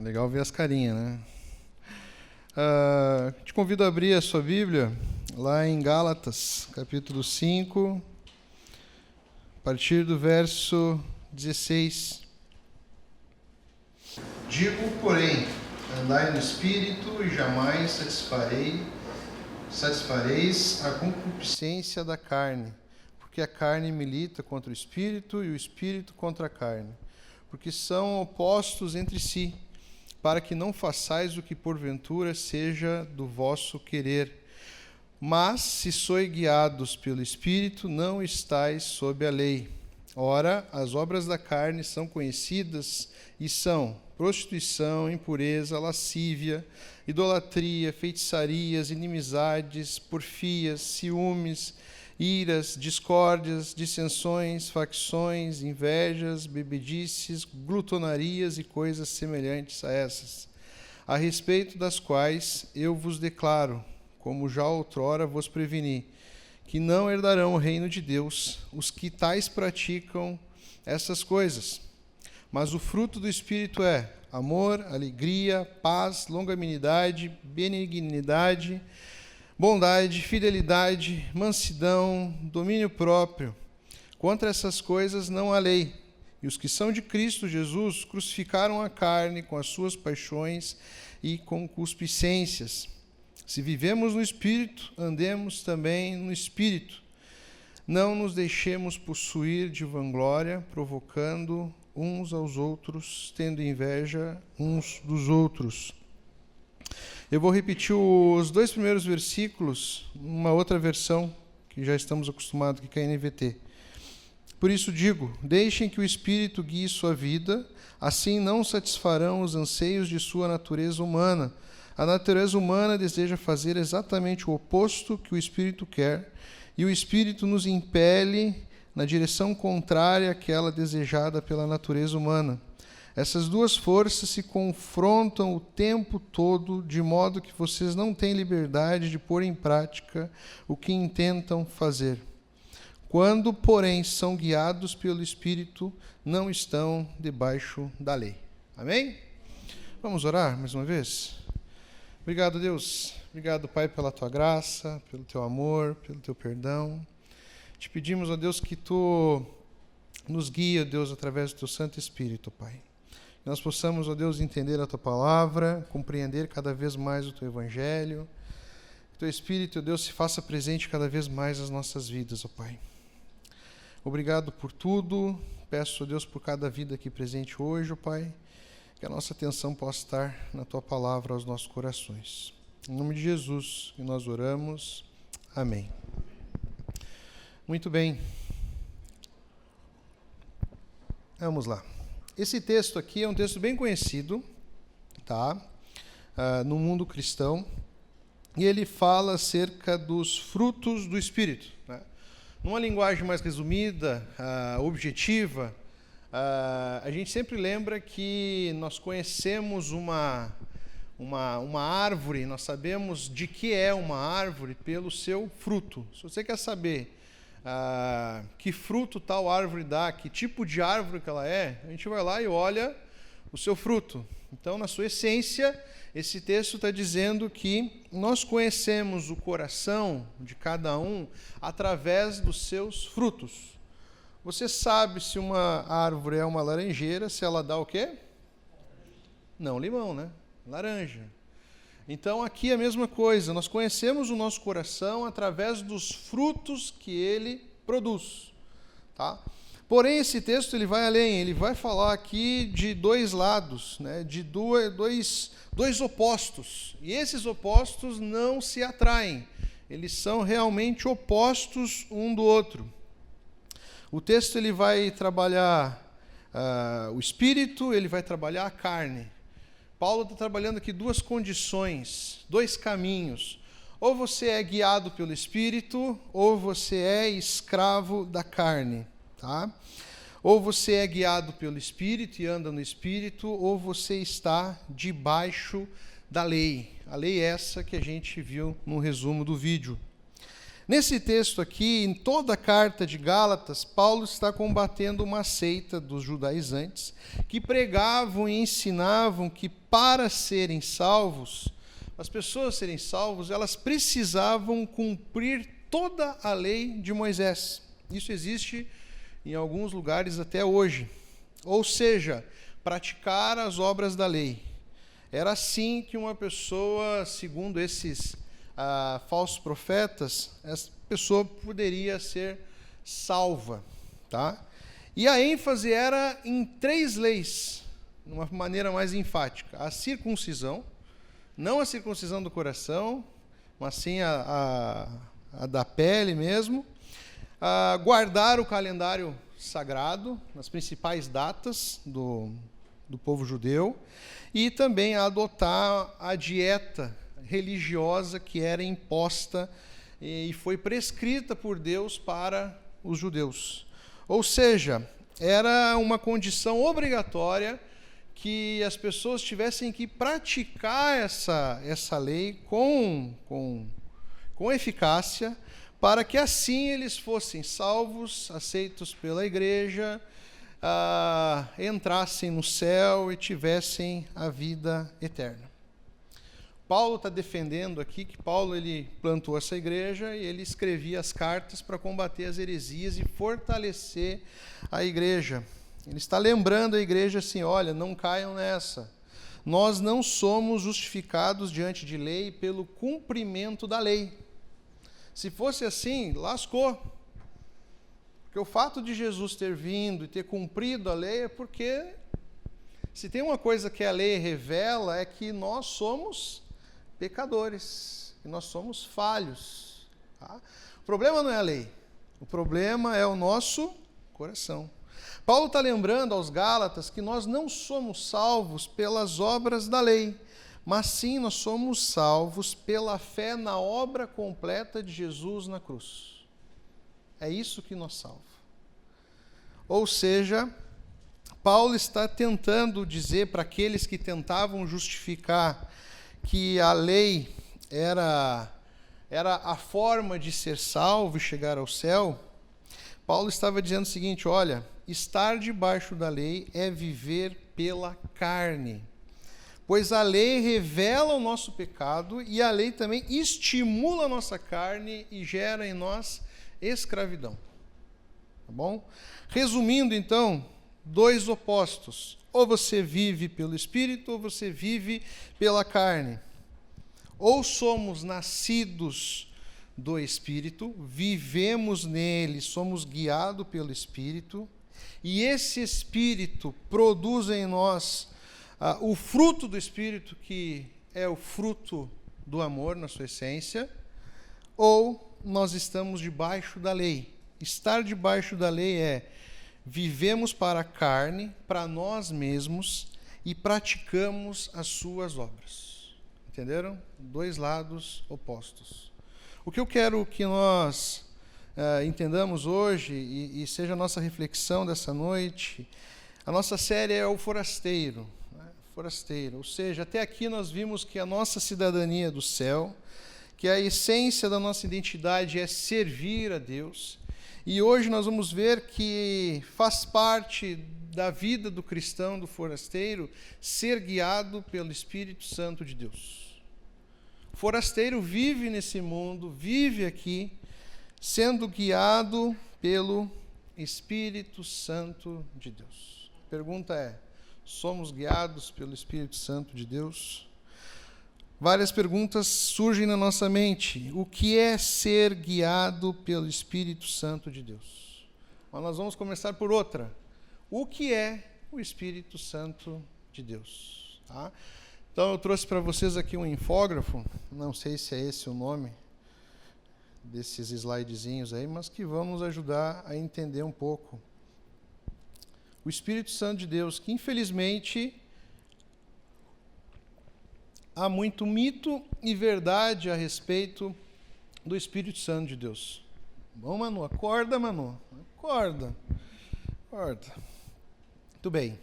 É legal ver as carinhas, né? Te convido a abrir a sua Bíblia lá em Gálatas, capítulo 5, a partir do verso 16. Digo, porém, andai no Espírito e jamais satisfareis a concupiscência da carne, porque a carne milita contra o Espírito e o Espírito contra a carne, porque são opostos entre si, para que não façais o que porventura seja do vosso querer. Mas, se sois guiados pelo Espírito, não estáis sob a lei. Ora, as obras da carne são conhecidas e são prostituição, impureza, lascívia, idolatria, feitiçarias, inimizades, porfias, ciúmes, iras, discórdias, dissensões, facções, invejas, bebedices, glutonarias e coisas semelhantes a essas, a respeito das quais eu vos declaro, como já outrora vos preveni, que não herdarão o reino de Deus os que tais praticam essas coisas. Mas o fruto do Espírito é amor, alegria, paz, longanimidade, benignidade, bondade, fidelidade, mansidão, domínio próprio. Contra essas coisas não há lei. E os que são de Cristo Jesus crucificaram a carne com as suas paixões e concupiscências. Se vivemos no Espírito, andemos também no Espírito. Não nos deixemos possuir de vanglória, provocando uns aos outros, tendo inveja uns dos outros. Eu vou repetir os dois primeiros versículos, uma outra versão que já estamos acostumados, que é a NVT. Por isso digo, deixem que o Espírito guie sua vida, assim não satisfarão os anseios de sua natureza humana. A natureza humana deseja fazer exatamente o oposto que o Espírito quer, e o Espírito nos impele na direção contrária àquela desejada pela natureza humana. Essas duas forças se confrontam o tempo todo, de modo que vocês não têm liberdade de pôr em prática o que intentam fazer. Quando, porém, são guiados pelo Espírito, não estão debaixo da lei. Amém? Vamos orar mais uma vez? Obrigado, Deus. Obrigado, Pai, pela Tua graça, pelo Teu amor, pelo Teu perdão. Te pedimos, ó Deus, que Tu nos guie, ó Deus, através do Teu Santo Espírito, Pai. Que nós possamos, ó Deus, entender a Tua palavra, compreender cada vez mais o Teu Evangelho. Que o Teu Espírito, ó Deus, se faça presente cada vez mais nas nossas vidas, ó Pai. Obrigado por tudo. Peço, ó Deus, por cada vida aqui presente hoje, ó Pai, que a nossa atenção possa estar na Tua palavra aos nossos corações. Em nome de Jesus, que nós oramos. Amém. Muito bem. Vamos lá. Esse texto aqui é um texto bem conhecido, tá? No mundo cristão, e ele fala acerca dos frutos do Espírito, né? Numa linguagem mais resumida, objetiva, a gente sempre lembra que nós conhecemos uma árvore, nós sabemos de que é uma árvore pelo seu fruto. Se você quer saber que fruto tal árvore dá, que tipo de árvore que ela é, a gente vai lá e olha o seu fruto. Então, na sua essência, esse texto está dizendo que nós conhecemos o coração de cada um através dos seus frutos. Você sabe se uma árvore é uma laranjeira, se ela dá o quê? Não, limão, né? Laranja. Então, aqui é a mesma coisa. Nós conhecemos o nosso coração através dos frutos que ele produz. Tá? Porém, esse texto ele vai além. Ele vai falar aqui de dois lados, né? De dois opostos. E esses opostos não se atraem. Eles são realmente opostos um do outro. O texto ele vai trabalhar o espírito, ele vai trabalhar a carne. Paulo está trabalhando aqui duas condições, dois caminhos. Ou você é guiado pelo Espírito, ou você é escravo da carne. Tá? Ou você é guiado pelo Espírito e anda no Espírito, ou você está debaixo da lei. A lei é essa que a gente viu no resumo do vídeo. Nesse texto aqui, em toda a carta de Gálatas, Paulo está combatendo uma seita dos judaizantes que pregavam e ensinavam que para serem salvos, as pessoas serem salvos, elas precisavam cumprir toda a lei de Moisés. Isso existe em alguns lugares até hoje. Ou seja, praticar as obras da lei. Era assim que uma pessoa, segundo esses falsos profetas, essa pessoa poderia ser salva. Tá? E a ênfase era em 3 leis, de uma maneira mais enfática. A circuncisão, não a circuncisão do coração, mas sim a da pele mesmo. Guardar o calendário sagrado, nas principais datas do povo judeu, e também adotar a dieta religiosa que era imposta e foi prescrita por Deus para os judeus. Ou seja, era uma condição obrigatória que as pessoas tivessem que praticar essa lei com eficácia, para que assim eles fossem salvos, aceitos pela igreja, entrassem no céu e tivessem a vida eterna. Paulo está defendendo aqui que Paulo ele plantou essa igreja e ele escrevia as cartas para combater as heresias e fortalecer a igreja. Ele está lembrando a igreja assim, olha, não caiam nessa. Nós não somos justificados diante de lei pelo cumprimento da lei. Se fosse assim, lascou. Porque o fato de Jesus ter vindo e ter cumprido a lei é porque, se tem uma coisa que a lei revela, é que nós somos pecadores, que nós somos falhos. Tá? O problema não é a lei, o problema é o nosso coração. Paulo está lembrando aos Gálatas que nós não somos salvos pelas obras da lei, mas sim nós somos salvos pela fé na obra completa de Jesus na cruz. É isso que nos salva. Ou seja, Paulo está tentando dizer para aqueles que tentavam justificar que a lei era a forma de ser salvo e chegar ao céu. Paulo estava dizendo o seguinte, olha, estar debaixo da lei é viver pela carne, pois a lei revela o nosso pecado e a lei também estimula a nossa carne e gera em nós escravidão. Tá bom? Resumindo, então, 2 opostos. Ou você vive pelo Espírito, ou você vive pela carne. Ou somos nascidos do Espírito, vivemos nele, somos guiados pelo Espírito, e esse Espírito produz em nós o fruto do Espírito, que é o fruto do amor na sua essência, ou nós estamos debaixo da lei. Estar debaixo da lei é vivemos para a carne, para nós mesmos, e praticamos as suas obras. Entenderam? 2 lados opostos. O que eu quero que nós entendamos hoje, e seja a nossa reflexão dessa noite, a nossa série é o forasteiro. Forasteiro, ou seja, até aqui nós vimos que a nossa cidadania é do céu, que a essência da nossa identidade é servir a Deus, e hoje nós vamos ver que faz parte da vida do cristão, do forasteiro, ser guiado pelo Espírito Santo de Deus. O forasteiro vive nesse mundo, vive aqui, sendo guiado pelo Espírito Santo de Deus. A pergunta é, somos guiados pelo Espírito Santo de Deus? Várias perguntas surgem na nossa mente. O que é ser guiado pelo Espírito Santo de Deus? Mas nós vamos começar por outra. O que é o Espírito Santo de Deus? Tá? Então eu trouxe para vocês aqui um infógrafo, não sei se é esse o nome desses slidezinhos aí, mas que vão nos ajudar a entender um pouco. O Espírito Santo de Deus, que infelizmente há muito mito e verdade a respeito do Espírito Santo de Deus. Bom, Manu, acorda, Manu. Acorda. Muito bem.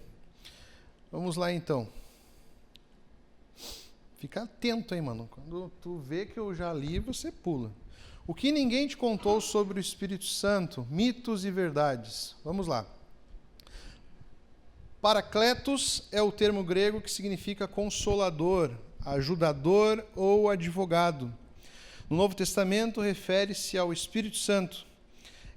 Vamos lá, então. Fica atento aí, Manu. Quando tu vê que eu já li, você pula. O que ninguém te contou sobre o Espírito Santo, mitos e verdades. Vamos lá. Paracletos é o termo grego que significa consolador, ajudador ou advogado. No Novo Testamento refere-se ao Espírito Santo,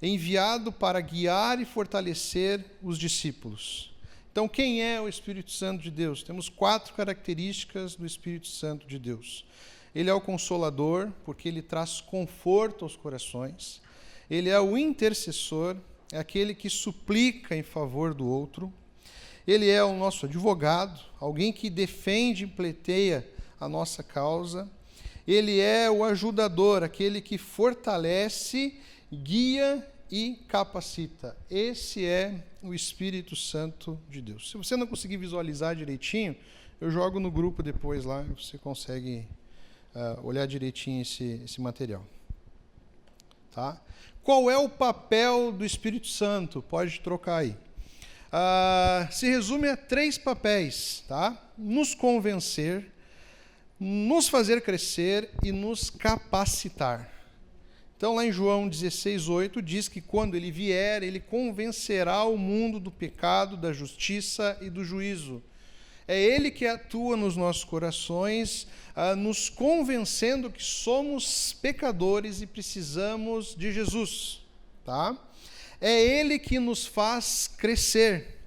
enviado para guiar e fortalecer os discípulos. Então, quem é o Espírito Santo de Deus? Temos 4 características do Espírito Santo de Deus. Ele é o consolador, porque ele traz conforto aos corações. Ele é o intercessor, é aquele que suplica em favor do outro. Ele é o nosso advogado, alguém que defende e pleiteia a nossa causa. Ele é o ajudador, aquele que fortalece, guia e capacita. Esse é o Espírito Santo de Deus. Se você não conseguir visualizar direitinho, eu jogo no grupo depois lá, você consegue olhar direitinho esse material. Tá? Qual é o papel do Espírito Santo? Pode trocar aí. Se resume a 3 papéis, tá? Nos convencer, nos fazer crescer e nos capacitar. Então, lá em João 16:8, diz que quando ele vier, ele convencerá o mundo do pecado, da justiça e do juízo. É ele que atua nos nossos corações, nos convencendo que somos pecadores e precisamos de Jesus. Tá? É ele que nos faz crescer.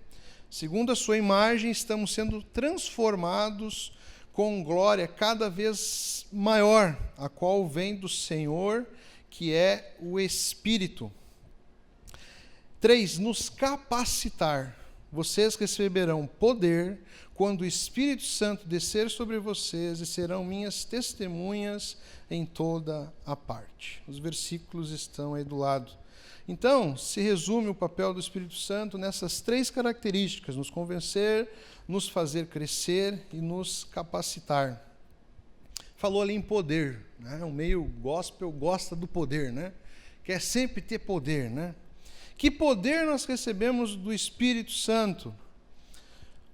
Segundo a sua imagem, estamos sendo transformados com glória cada vez maior, a qual vem do Senhor, que é o Espírito. 3, nos capacitar. Vocês receberão poder quando o Espírito Santo descer sobre vocês e serão minhas testemunhas em toda a parte. Os versículos estão aí do lado. Então, se resume o papel do Espírito Santo nessas 3 características: nos convencer, nos fazer crescer e nos capacitar. Falou ali em poder, né? O meio gospel gosta do poder, né? Quer sempre ter poder, né? Que poder nós recebemos do Espírito Santo?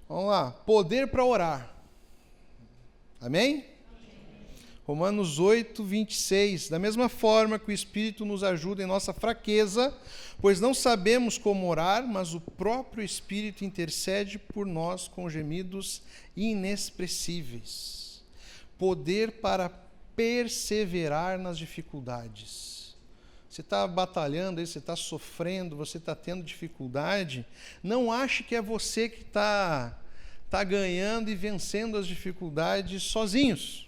Vamos lá, poder para orar. Amém? Romanos 8:26. Da mesma forma que o Espírito nos ajuda em nossa fraqueza, pois não sabemos como orar, mas o próprio Espírito intercede por nós com gemidos inexpressíveis. Poder para perseverar nas dificuldades. Você está batalhando, você está sofrendo, você está tendo dificuldade, não ache que é você que está ganhando e vencendo as dificuldades sozinhos.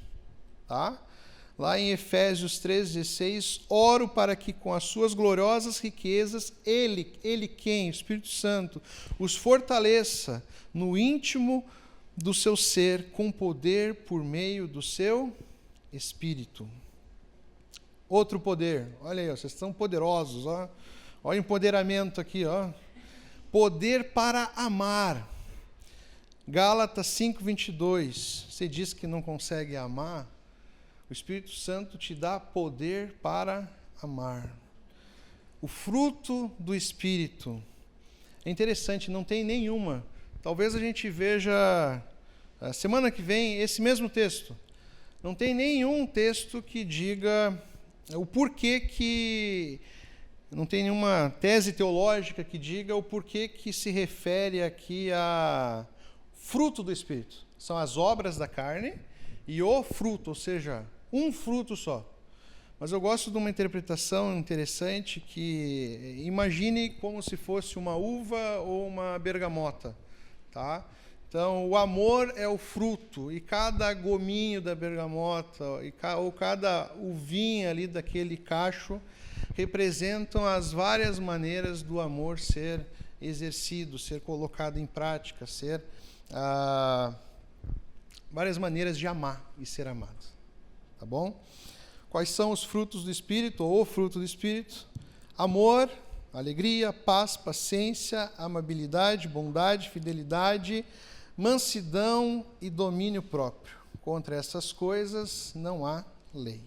Tá? Lá em Efésios 3:16, oro para que com as suas gloriosas riquezas, Ele quem? O Espírito Santo, os fortaleça no íntimo do seu ser, com poder por meio do seu Espírito. Outro poder, olha aí, ó, vocês são poderosos, ó. Olha o empoderamento aqui, ó. Poder para amar. Gálatas 5:22, você diz que não consegue amar, o Espírito Santo te dá poder para amar. O fruto do Espírito. É interessante, não tem nenhuma. Talvez a gente veja, semana que vem, esse mesmo texto. Não tem nenhum texto que diga o porquê que... Não tem nenhuma tese teológica que diga o porquê que se refere aqui a fruto do Espírito. São as obras da carne e o fruto, ou seja, um fruto só. Mas eu gosto de uma interpretação interessante que imagine como se fosse uma uva ou uma bergamota, tá? Então, o amor é o fruto, e cada gominho da bergamota, ou cada uvinha ali daquele cacho, representam as várias maneiras do amor ser exercido, ser colocado em prática, ser várias maneiras de amar e ser amado. Tá bom? Quais são os frutos do Espírito, ou o fruto do Espírito? Amor, alegria, paz, paciência, amabilidade, bondade, fidelidade, mansidão e domínio próprio. Contra essas coisas não há lei.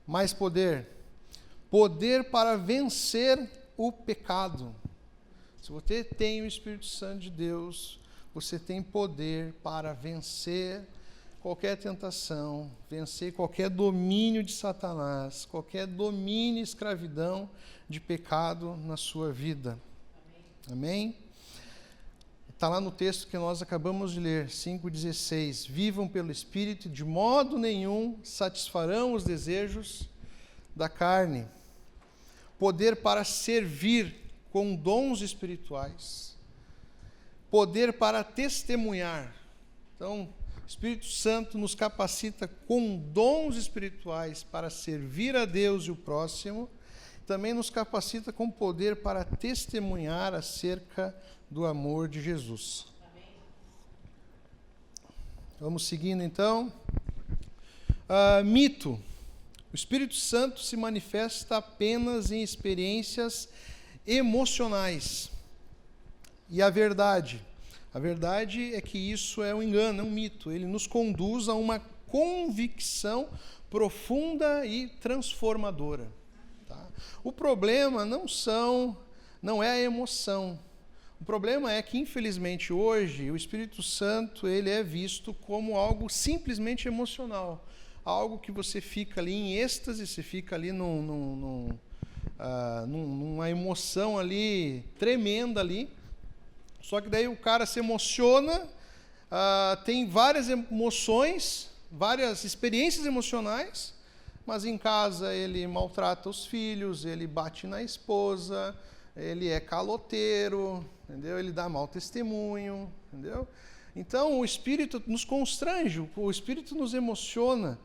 Mais poder. Poder para vencer o pecado. Se você tem o Espírito Santo de Deus, você tem poder para vencer qualquer tentação, vencer qualquer domínio de Satanás, qualquer domínio e escravidão de pecado na sua vida. Amém? Está lá no texto que nós acabamos de ler, 5,16. Vivam pelo Espírito, de modo nenhum satisfarão os desejos da carne. Poder para servir com dons espirituais. Poder para testemunhar. Então, o Espírito Santo nos capacita com dons espirituais para servir a Deus e o próximo. Também nos capacita com poder para testemunhar acerca do amor de Jesus. Amém. Vamos seguindo então. Mito. O Espírito Santo se manifesta apenas em experiências emocionais. E a verdade é que isso é um engano, é um mito. Ele nos conduz a uma convicção profunda e transformadora. Tá? O problema não é a emoção. O problema é que, infelizmente, hoje, o Espírito Santo ele é visto como algo simplesmente emocional. Algo que você fica ali em êxtase, você fica ali numa emoção ali tremenda ali. Só que daí o cara se emociona, tem várias emoções, várias experiências emocionais, mas em casa ele maltrata os filhos, ele bate na esposa, ele é caloteiro, entendeu? Ele dá mau testemunho, entendeu? Então o Espírito nos constrange, o Espírito nos emociona,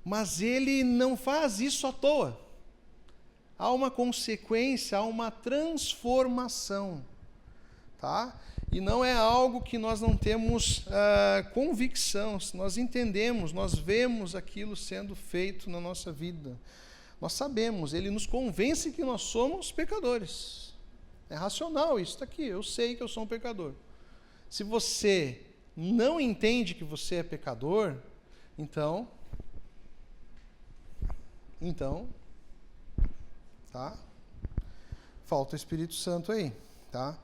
mas ele não faz isso à toa. Há uma consequência, há uma transformação, tá? E não é algo que nós não temos convicção, nós entendemos, nós vemos aquilo sendo feito na nossa vida. Nós sabemos, ele nos convence que nós somos pecadores. É racional isso, está aqui, eu sei que eu sou um pecador. Se você não entende que você é pecador, então, tá? Falta o Espírito Santo aí, tá?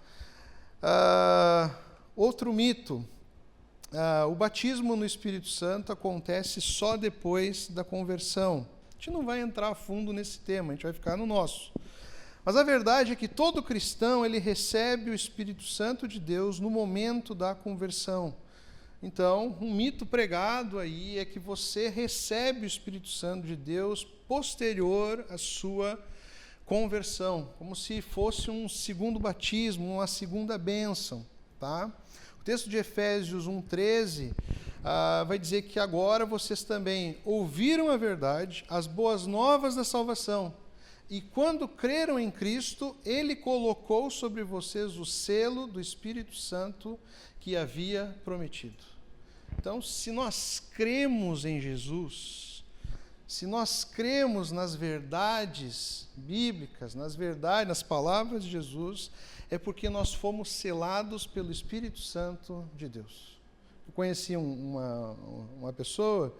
Outro mito, o batismo no Espírito Santo acontece só depois da conversão. A gente não vai entrar a fundo nesse tema, a gente vai ficar no nosso. Mas a verdade é que todo cristão ele recebe o Espírito Santo de Deus no momento da conversão. Então, um mito pregado aí é que você recebe o Espírito Santo de Deus posterior à sua conversão, como se fosse um segundo batismo, uma segunda bênção, tá? O texto de Efésios 1:13 vai dizer que agora vocês também ouviram a verdade, as boas novas da salvação. E quando creram em Cristo, Ele colocou sobre vocês o selo do Espírito Santo que havia prometido. Então, se nós cremos em Jesus, se nós cremos nas verdades bíblicas, nas palavras de Jesus, é porque nós fomos selados pelo Espírito Santo de Deus. Eu conheci uma pessoa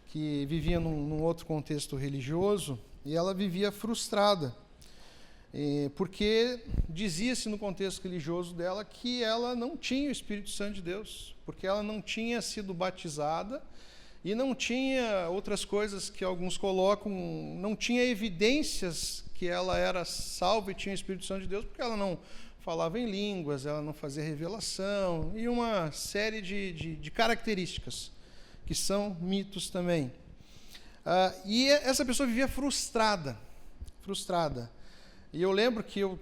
que vivia num outro contexto religioso, e ela vivia frustrada, porque dizia-se no contexto religioso dela que ela não tinha o Espírito Santo de Deus, porque ela não tinha sido batizada e não tinha outras coisas que alguns colocam, não tinha evidências que ela era salva e tinha o Espírito Santo de Deus, porque ela não falava em línguas, ela não fazia revelação, e uma série de características que são mitos também. E essa pessoa vivia frustrada. E eu lembro que eu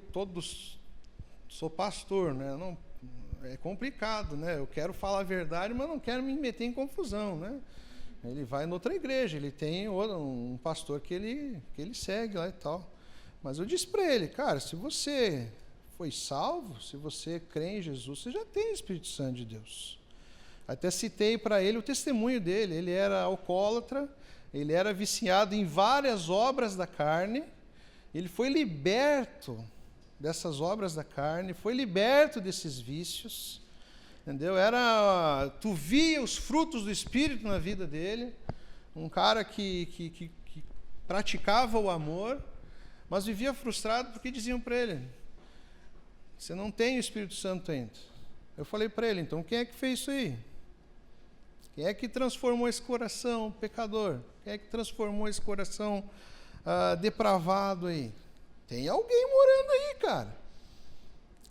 sou pastor, né? Não, é complicado, né? Eu quero falar a verdade, mas não quero me meter em confusão, né? Ele vai em outra igreja, ele tem um pastor que ele segue lá e tal. Mas eu disse para ele, cara, se você foi salvo, se você crê em Jesus, você já tem o Espírito Santo de Deus. Até citei para ele o testemunho dele. Ele era alcoólatra, ele era viciado em várias obras da carne, ele foi liberto dessas obras da carne, foi liberto desses vícios, entendeu? Tu via os frutos do Espírito na vida dele, um cara que praticava o amor, mas vivia frustrado porque diziam para ele, você não tem o Espírito Santo ainda. Eu falei para ele, então quem é que fez isso aí? Quem é que transformou esse coração pecador? Quem é que transformou esse coração depravado aí? Tem alguém morando aí, cara.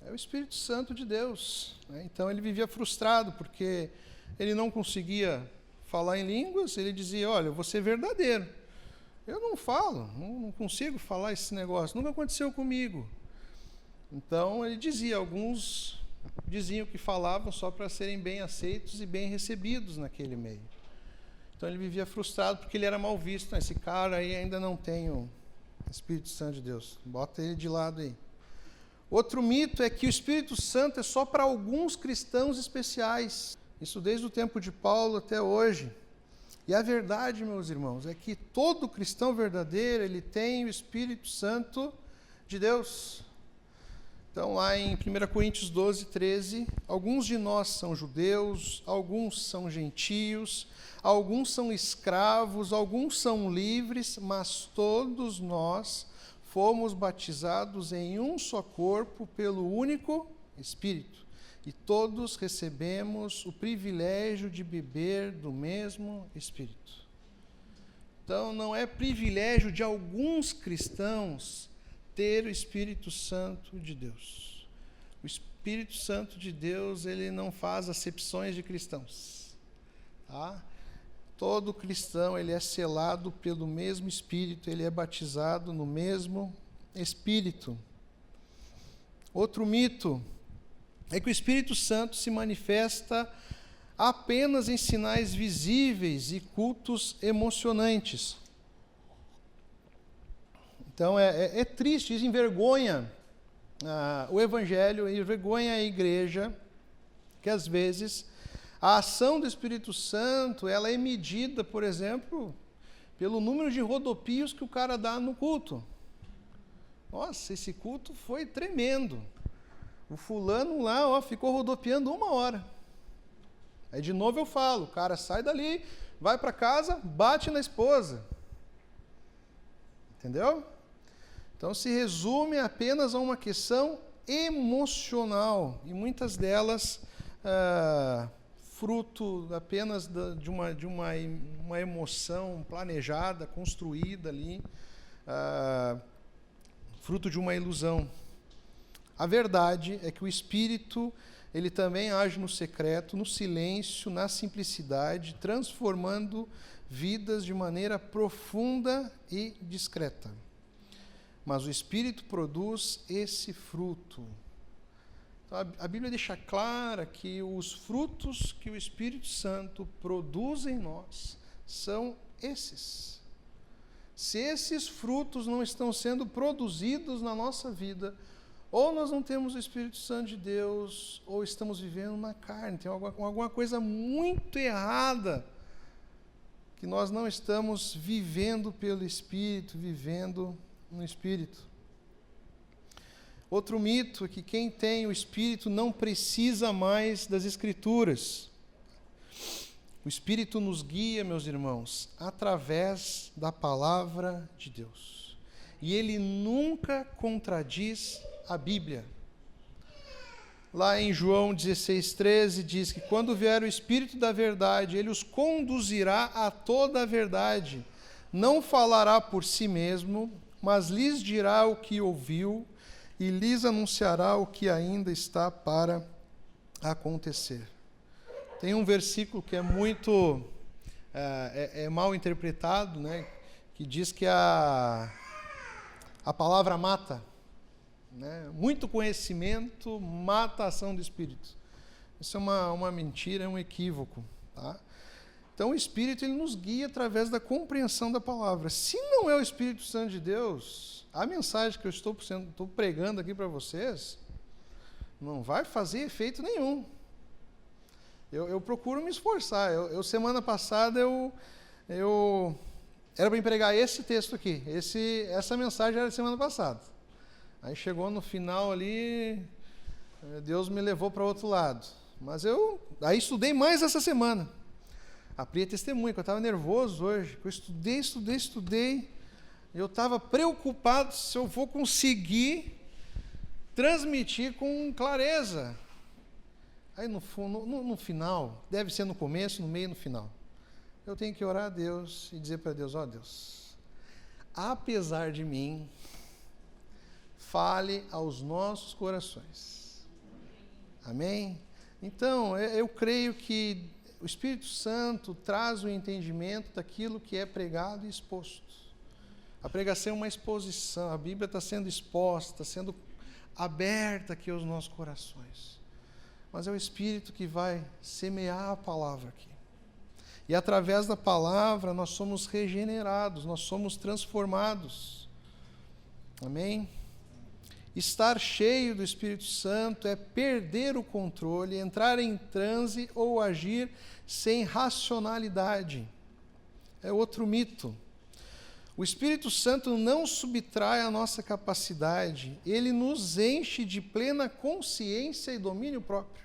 É o Espírito Santo de Deus, né? Então ele vivia frustrado porque ele não conseguia falar em línguas. Ele dizia: olha, eu vou ser verdadeiro, eu não falo, não consigo falar esse negócio, nunca aconteceu comigo. Então ele dizia, alguns diziam que falavam só para serem bem aceitos e bem recebidos naquele meio. Então ele vivia frustrado porque ele era mal visto. Esse cara aí ainda não tem o Espírito Santo de Deus, bota ele de lado aí. Outro mito é que o Espírito Santo é só para alguns cristãos especiais. Isso desde o tempo de Paulo até hoje. E a verdade, meus irmãos, é que todo cristão verdadeiro, ele tem o Espírito Santo de Deus. Então, lá em 1 Coríntios 12, 13, alguns de nós são judeus, alguns são gentios, alguns são escravos, alguns são livres, mas todos nós fomos batizados em um só corpo pelo único Espírito, e todos recebemos o privilégio de beber do mesmo Espírito. Então, não é privilégio de alguns cristãos ter o Espírito Santo de Deus. O Espírito Santo de Deus, ele não faz acepções de cristãos, tá? Todo cristão, ele é selado pelo mesmo Espírito, ele é batizado no mesmo Espírito. Outro mito é que o Espírito Santo se manifesta apenas em sinais visíveis e cultos emocionantes. Então é triste, isso envergonha o Evangelho, envergonha a igreja, que às vezes a ação do Espírito Santo, ela é medida, por exemplo, pelo número de rodopios que o cara dá no culto. Nossa, esse culto foi tremendo. O fulano lá, ficou rodopiando 1 hora. Aí de novo eu falo, o cara sai dali, vai para casa, bate na esposa. Entendeu? Então se resume apenas a uma questão emocional, e muitas delas fruto apenas de uma emoção planejada, construída ali, fruto de uma ilusão. A verdade é que o Espírito, ele também age no secreto, no silêncio, na simplicidade, transformando vidas de maneira profunda e discreta. Mas o Espírito produz esse fruto. Então, a Bíblia deixa clara que os frutos que o Espírito Santo produz em nós são esses. Se esses frutos não estão sendo produzidos na nossa vida, ou nós não temos o Espírito Santo de Deus, ou estamos vivendo na carne. Tem alguma coisa muito errada, que nós não estamos vivendo pelo Espírito, vivendo no Espírito. Outro mito é que quem tem o Espírito não precisa mais das Escrituras. O Espírito nos guia, meus irmãos, através da palavra de Deus. E ele nunca contradiz a Bíblia. Lá em João 16,13 diz que quando vier o Espírito da verdade, ele os conduzirá a toda a verdade. Não falará por si mesmo, mas lhes dirá o que ouviu e lhes anunciará o que ainda está para acontecer. Tem um versículo que é muito mal interpretado, né? Que diz que a palavra mata. Né? Muito conhecimento mata a ação do Espírito. Isso é uma mentira, é um equívoco. Tá? Então o Espírito, ele nos guia através da compreensão da palavra. Se não é o Espírito Santo de Deus, a mensagem que eu estou pregando aqui para vocês não vai fazer efeito nenhum. Eu procuro me esforçar. Semana passada eu era para pregar esse texto aqui. Essa mensagem era de semana passada. Aí chegou no final ali, Deus me levou para outro lado. Mas aí estudei mais essa semana. A Pri é testemunha, que eu estava nervoso hoje. Eu estudei. Eu estava preocupado se eu vou conseguir transmitir com clareza. Aí no final, deve ser no começo, no meio e no final, eu tenho que orar a Deus e dizer para Deus: ó Deus, apesar de mim, fale aos nossos corações. Amém? Então, eu creio que o Espírito Santo traz o entendimento daquilo que é pregado e exposto. A pregação é uma exposição, a Bíblia está sendo exposta, está sendo aberta aqui aos nossos corações. Mas é o Espírito que vai semear a palavra aqui. E através da palavra nós somos regenerados, nós somos transformados. Amém? Estar cheio do Espírito Santo é perder o controle, entrar em transe ou agir sem racionalidade. É outro mito. O Espírito Santo não subtrai a nossa capacidade, ele nos enche de plena consciência e domínio próprio.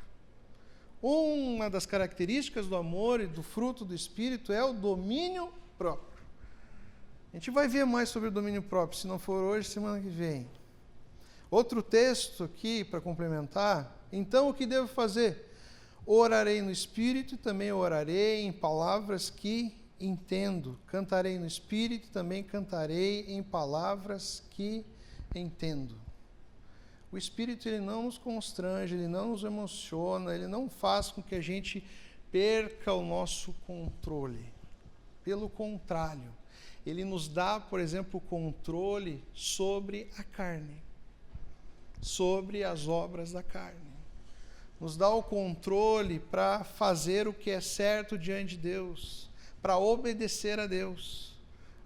Uma das características do amor e do fruto do Espírito é o domínio próprio. A gente vai ver mais sobre o domínio próprio, se não for hoje, semana que vem. Outro texto aqui para complementar. Então, o que devo fazer? Orarei no Espírito e também orarei em palavras que entendo. Cantarei no Espírito e também cantarei em palavras que entendo. O Espírito, ele não nos constrange, ele não nos emociona, ele não faz com que a gente perca o nosso controle. Pelo contrário, ele nos dá, por exemplo, o controle sobre a carne, sobre as obras da carne. Nos dá o controle para fazer o que é certo diante de Deus, para obedecer a Deus.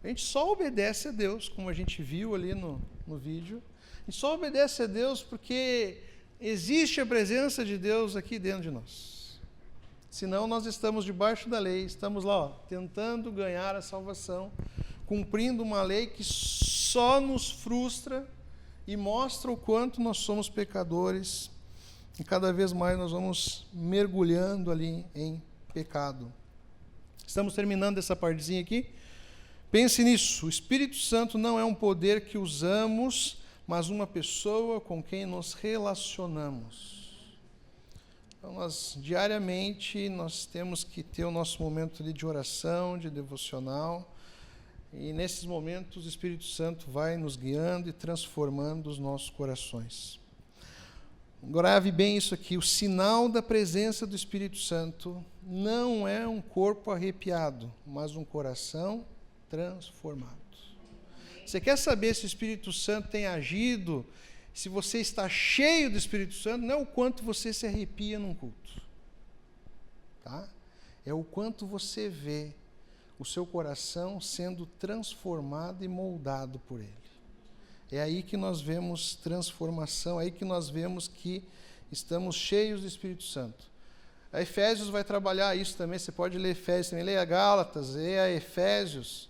A gente só obedece a Deus, como a gente viu ali no vídeo. A gente só obedece a Deus porque existe a presença de Deus aqui dentro de nós. Senão nós estamos debaixo da lei, estamos lá, tentando ganhar a salvação, cumprindo uma lei que só nos frustra e mostra o quanto nós somos pecadores e cada vez mais nós vamos mergulhando ali em pecado. Estamos terminando essa partezinha aqui. Pense nisso, o Espírito Santo não é um poder que usamos, mas uma pessoa com quem nos relacionamos. Então, diariamente, nós temos que ter o nosso momento ali de oração, de devocional, e nesses momentos o Espírito Santo vai nos guiando e transformando os nossos corações. Grave bem isso aqui, o sinal da presença do Espírito Santo não é um corpo arrepiado, mas um coração transformado. Você quer saber se o Espírito Santo tem agido, se você está cheio do Espírito Santo, não é o quanto você se arrepia num culto, tá? É o quanto você vê o seu coração sendo transformado e moldado por Ele. É aí que nós vemos transformação, é aí que nós vemos que estamos cheios do Espírito Santo. A Efésios vai trabalhar isso também, você pode ler Efésios também, leia Gálatas, leia Efésios.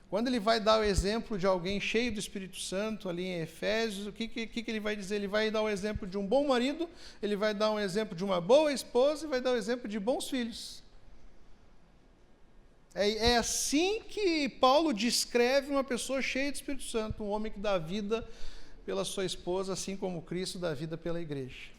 Quando ele vai dar o exemplo de alguém cheio do Espírito Santo ali em Efésios, o que ele vai dizer? Ele vai dar o exemplo de um bom marido, ele vai dar um exemplo de uma boa esposa e vai dar o exemplo de bons filhos. É assim que Paulo descreve uma pessoa cheia do Espírito Santo, um homem que dá vida pela sua esposa, assim como Cristo dá vida pela igreja.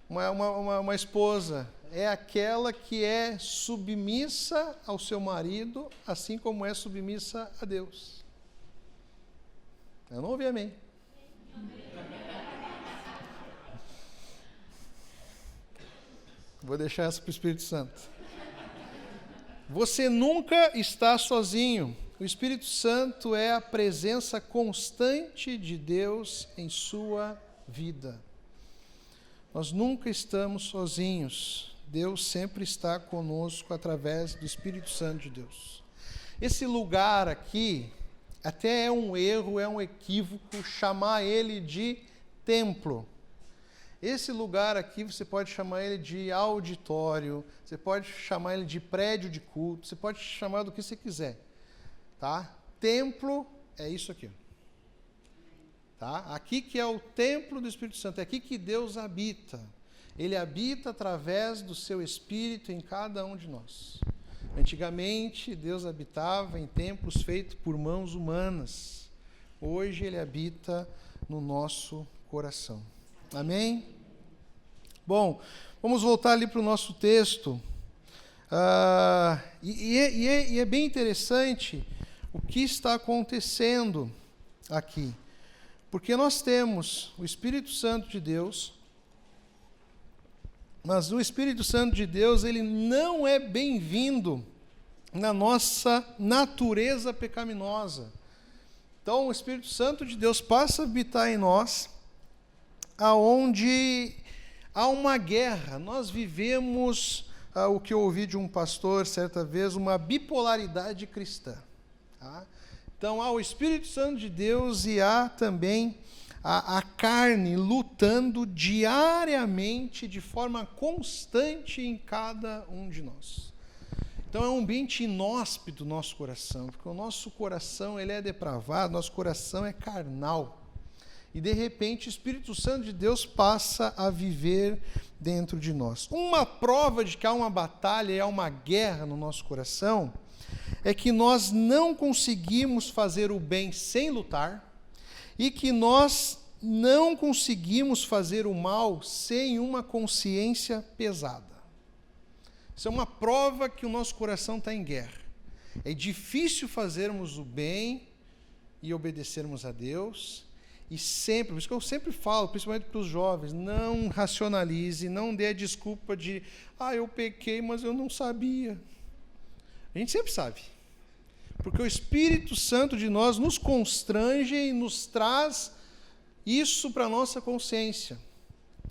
Uma esposa é aquela que é submissa ao seu marido, assim como é submissa a Deus. Eu não ouvi amém. Vou deixar essa para o Espírito Santo. Você nunca está sozinho. O Espírito Santo é a presença constante de Deus em sua vida. Nós nunca estamos sozinhos. Deus sempre está conosco através do Espírito Santo de Deus. Esse lugar aqui, até é um erro, é um equívoco chamar ele de templo. Esse lugar aqui, você pode chamar ele de auditório, você pode chamar ele de prédio de culto, você pode chamar do que você quiser, tá? Templo é isso aqui, tá? Aqui que é o templo do Espírito Santo, é aqui que Deus habita. Ele habita através do seu Espírito em cada um de nós. Antigamente, Deus habitava em templos feitos por mãos humanas. Hoje, Ele habita no nosso coração. Amém? Bom, vamos voltar ali para o nosso texto. E é bem interessante o que está acontecendo aqui. Porque nós temos o Espírito Santo de Deus Mas o Espírito Santo de Deus, ele não é bem-vindo na nossa natureza pecaminosa. Então, o Espírito Santo de Deus passa a habitar em nós, aonde há uma guerra. Nós vivemos, o que eu ouvi de um pastor certa vez, uma bipolaridade cristã. Tá? Então, há o Espírito Santo de Deus e há também a carne lutando diariamente, de forma constante em cada um de nós. Então é um ambiente inóspito o nosso coração, porque o nosso coração ele é depravado, nosso coração é carnal. E de repente o Espírito Santo de Deus passa a viver dentro de nós. Uma prova de que há uma batalha e há uma guerra no nosso coração é que nós não conseguimos fazer o bem sem lutar, e que nós não conseguimos fazer o mal sem uma consciência pesada. Isso é uma prova que o nosso coração está em guerra. É difícil fazermos o bem e obedecermos a Deus, e sempre, por isso que eu sempre falo, principalmente para os jovens, não racionalize, não dê a desculpa de, eu pequei, mas eu não sabia. A gente sempre sabe. Porque o Espírito Santo de nós nos constrange e nos traz isso para a nossa consciência.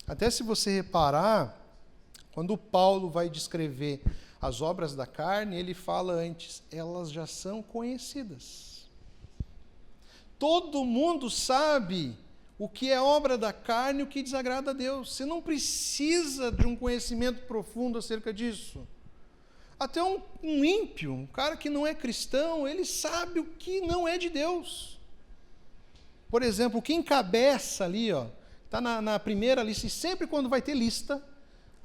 Até se você reparar, quando Paulo vai descrever as obras da carne, ele fala antes, elas já são conhecidas. Todo mundo sabe o que é obra da carne e o que desagrada a Deus. Você não precisa de um conhecimento profundo acerca disso. Até um ímpio, um cara que não é cristão, ele sabe o que não é de Deus. Por exemplo, o que encabeça ali, está na primeira lista, e sempre quando vai ter lista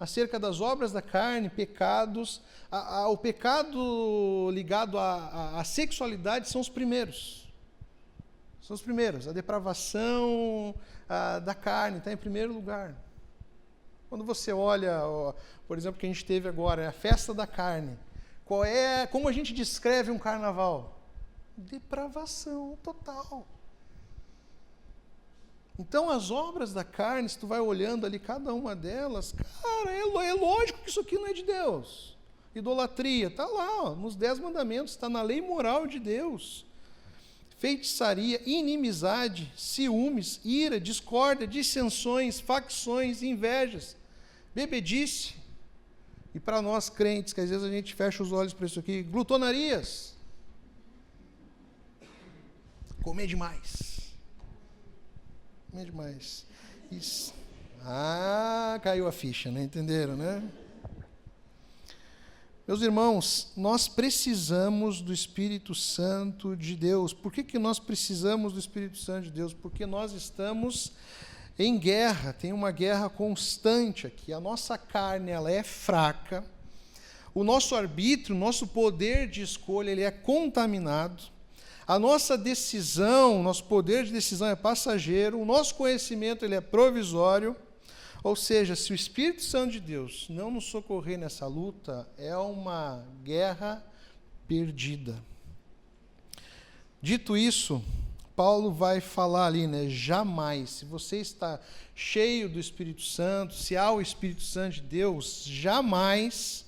acerca das obras da carne, pecados, o pecado ligado à sexualidade são os primeiros. São os primeiros. A depravação da carne está em primeiro lugar. Quando você olha, por exemplo, que a gente teve agora, a festa da carne, como a gente descreve um carnaval? Depravação total. Então, as obras da carne, se tu vai olhando ali cada uma delas, cara, é lógico que isso aqui não é de Deus. Idolatria, está lá, nos 10 mandamentos, está na lei moral de Deus. Feitiçaria, inimizade, ciúmes, ira, discórdia, dissensões, facções, invejas, bebedice. E para nós crentes, que às vezes a gente fecha os olhos para isso aqui, glutonarias. Comer demais. Comer demais. Isso. Caiu a ficha, né? Entenderam, né? Meus irmãos, nós precisamos do Espírito Santo de Deus. Por que nós precisamos do Espírito Santo de Deus? Porque nós estamos em guerra, tem uma guerra constante aqui. A nossa carne, ela é fraca. O nosso arbítrio, o nosso poder de escolha, ele é contaminado. A nossa decisão, nosso poder de decisão é passageiro. O nosso conhecimento, ele é provisório. Ou seja, se o Espírito Santo de Deus não nos socorrer nessa luta, é uma guerra perdida. Dito isso, Paulo vai falar ali, jamais, se você está cheio do Espírito Santo, se há o Espírito Santo de Deus, jamais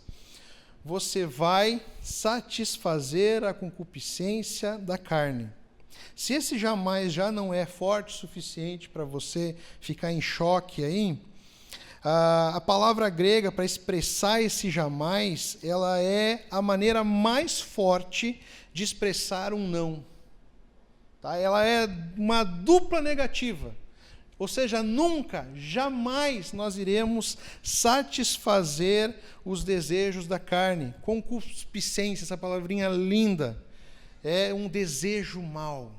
você vai satisfazer a concupiscência da carne. Se esse jamais já não é forte o suficiente para você ficar em choque aí, a palavra grega para expressar esse jamais, ela é a maneira mais forte de expressar um não. Tá? Ela é uma dupla negativa. Ou seja, nunca, jamais nós iremos satisfazer os desejos da carne. Concupiscência, essa palavrinha linda, é um desejo mau.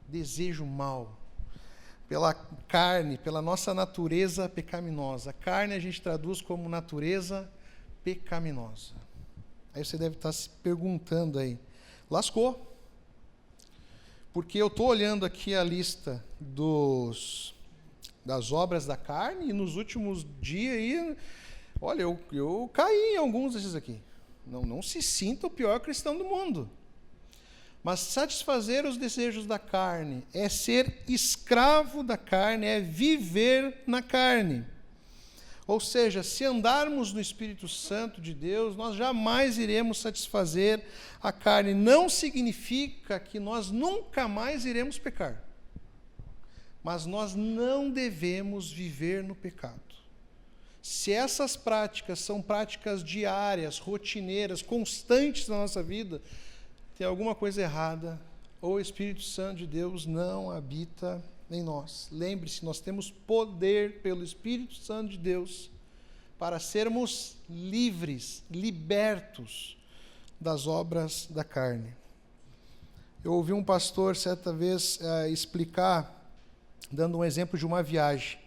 Desejo mau. Pela carne, pela nossa natureza pecaminosa. A carne a gente traduz como natureza pecaminosa. Aí você deve estar se perguntando aí, lascou? Porque eu estou olhando aqui a lista das obras da carne e nos últimos dias aí, olha, eu caí em alguns desses aqui. Não se sinta o pior cristão do mundo. Mas satisfazer os desejos da carne é ser escravo da carne, é viver na carne. Ou seja, se andarmos no Espírito Santo de Deus, nós jamais iremos satisfazer a carne. Não significa que nós nunca mais iremos pecar. Mas nós não devemos viver no pecado. Se essas práticas são práticas diárias, rotineiras, constantes na nossa vida, tem alguma coisa errada, ou o Espírito Santo de Deus não habita em nós. Lembre-se, nós temos poder pelo Espírito Santo de Deus para sermos livres, libertos das obras da carne. Eu ouvi um pastor certa vez explicar, dando um exemplo de uma viagem.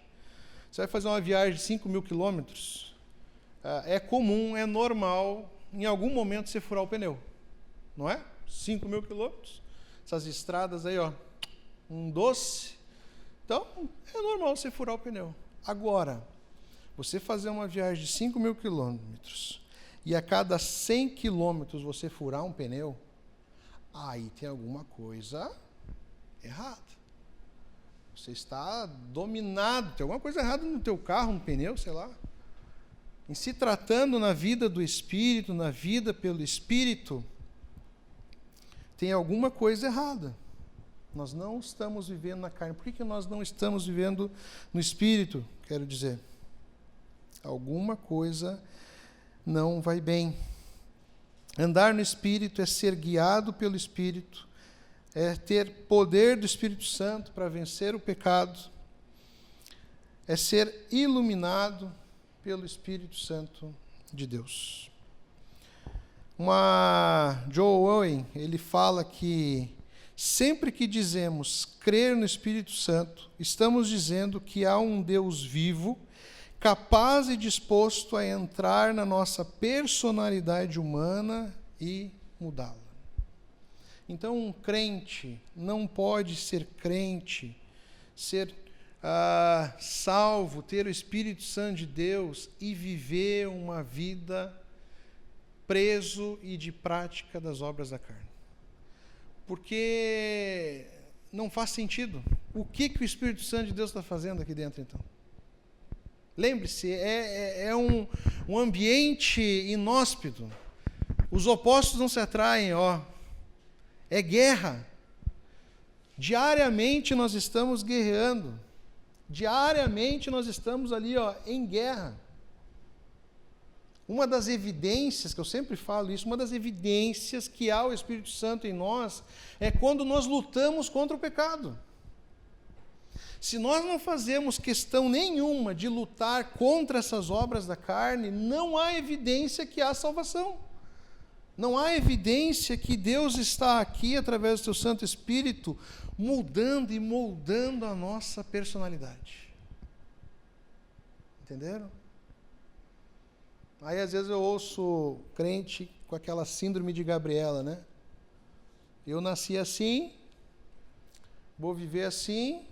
Você vai fazer uma viagem de 5.000 quilômetros, é comum, é normal, em algum momento você furar o pneu, não é? 5.000 quilômetros, essas estradas aí, ó, um doce. Então, é normal você furar o pneu. Agora, você fazer uma viagem de 5.000 quilômetros e a cada 100 quilômetros você furar um pneu, aí tem alguma coisa errada. Você está dominado, tem alguma coisa errada no teu carro, no pneu, sei lá. Em se tratando na vida do Espírito, na vida pelo Espírito, tem alguma coisa errada. Nós não estamos vivendo na carne. Por que nós não estamos vivendo no Espírito? Quero dizer, alguma coisa não vai bem. Andar no Espírito é ser guiado pelo Espírito, é ter poder do Espírito Santo para vencer o pecado, é ser iluminado pelo Espírito Santo de Deus. Joel Owen, ele fala que sempre que dizemos crer no Espírito Santo, estamos dizendo que há um Deus vivo, capaz e disposto a entrar na nossa personalidade humana e mudá-la. Então, um crente não pode ser crente, ser salvo, ter o Espírito Santo de Deus e viver uma vida preso e de prática das obras da carne. Porque não faz sentido. O que o Espírito Santo de Deus está fazendo aqui dentro, então? Lembre-se, é um ambiente inóspito. Os opostos não se atraem, é guerra. Diariamente nós estamos guerreando. Diariamente nós estamos ali, em guerra. Uma das evidências, que eu sempre falo isso, uma das evidências que há o Espírito Santo em nós é quando nós lutamos contra o pecado. Se nós não fazemos questão nenhuma de lutar contra essas obras da carne, não há evidência que há salvação. Não há evidência que Deus está aqui, através do seu Santo Espírito, mudando e moldando a nossa personalidade. Entenderam? Aí, às vezes, eu ouço crente com aquela síndrome de Gabriela, né? Eu nasci assim, vou viver assim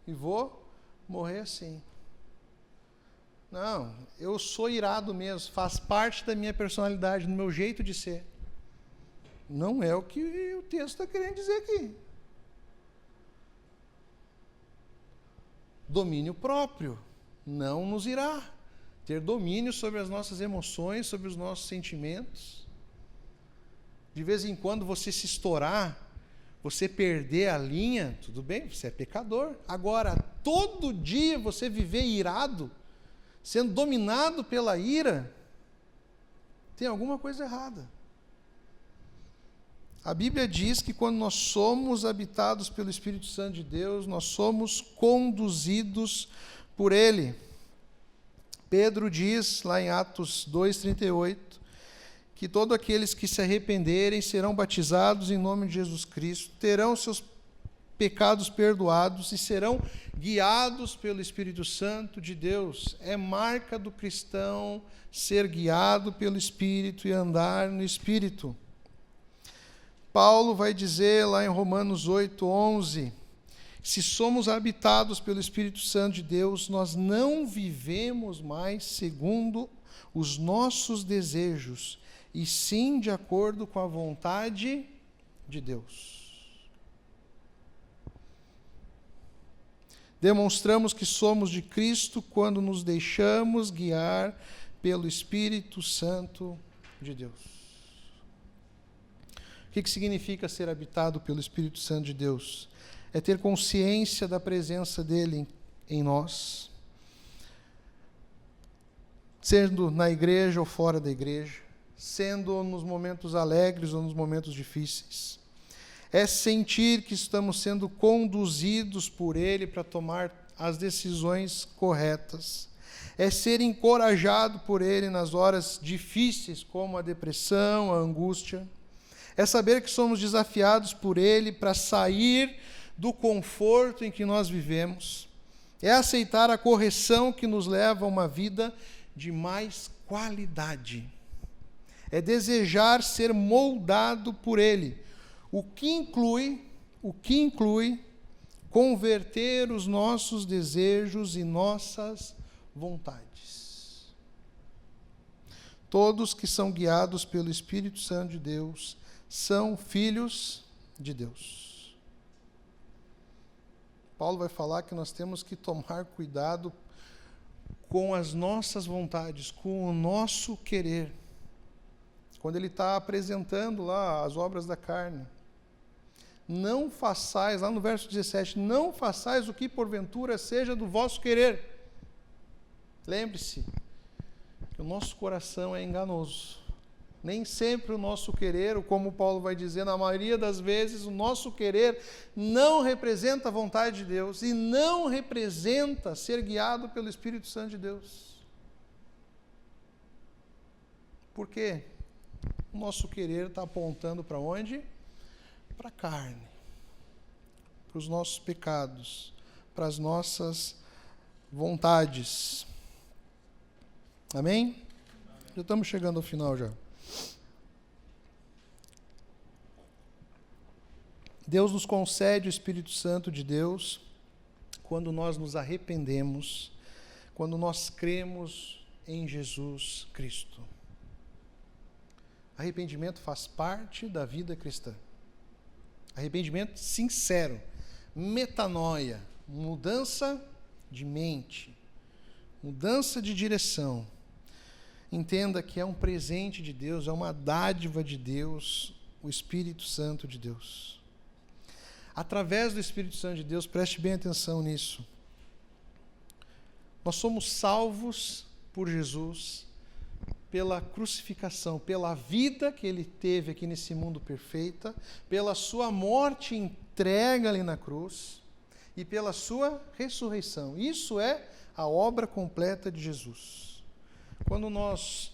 e vou morrer assim. Não, eu sou irado mesmo, faz parte da minha personalidade, do meu jeito de ser. Não é o que o texto está querendo dizer aqui. Domínio próprio não nos irá. Ter domínio sobre as nossas emoções, sobre os nossos sentimentos. De vez em quando você se estourar, você perder a linha, tudo bem, você é pecador. Agora, todo dia você viver irado, sendo dominado pela ira, tem alguma coisa errada. A Bíblia diz que quando nós somos habitados pelo Espírito Santo de Deus, nós somos conduzidos por Ele. Pedro diz, lá em Atos 2,38, que todos aqueles que se arrependerem serão batizados em nome de Jesus Cristo, terão seus pecados perdoados e serão guiados pelo Espírito Santo de Deus. É marca do cristão ser guiado pelo Espírito e andar no Espírito. Paulo vai dizer lá em Romanos 8,11, se somos habitados pelo Espírito Santo de Deus, nós não vivemos mais segundo os nossos desejos, e sim de acordo com a vontade de Deus. demonstramos que somos de Cristo quando nos deixamos guiar pelo Espírito Santo de Deus. O que significa ser habitado pelo Espírito Santo de Deus? É ter consciência da presença dele em nós, sendo na igreja ou fora da igreja, sendo nos momentos alegres ou nos momentos difíceis. É sentir que estamos sendo conduzidos por ele para tomar as decisões corretas. É ser encorajado por ele nas horas difíceis, como a depressão, a angústia. É saber que somos desafiados por ele para sair do conforto em que nós vivemos. É aceitar a correção que nos leva a uma vida de mais qualidade. É desejar ser moldado por ele, o que inclui converter os nossos desejos e nossas vontades. Todos que são guiados pelo Espírito Santo de Deus são filhos de Deus. Paulo vai falar que nós temos que tomar cuidado com as nossas vontades, com o nosso querer. Quando ele está apresentando lá as obras da carne. Não façais, lá no verso 17, não façais o que porventura seja do vosso querer. Lembre-se que o nosso coração é enganoso. Nem sempre o nosso querer, ou como Paulo vai dizer, na maioria das vezes, o nosso querer não representa a vontade de Deus e não representa ser guiado pelo Espírito Santo de Deus. Por quê? O nosso querer está apontando para onde? Para a carne, para os nossos pecados, para as nossas vontades. Amém? Já estamos chegando ao final já. Deus nos concede o Espírito Santo de Deus quando nós nos arrependemos, quando nós cremos em Jesus Cristo. Arrependimento faz parte da vida cristã. Arrependimento sincero, metanoia, mudança de mente, mudança de direção. Entenda que é um presente de Deus, é uma dádiva de Deus, o Espírito Santo de Deus. Através do Espírito Santo de Deus, preste bem atenção nisso. Nós somos salvos por Jesus, pela crucificação, pela vida que ele teve aqui nesse mundo perfeita, pela sua morte entrega ali na cruz e pela sua ressurreição. Isso é a obra completa de Jesus. Quando nós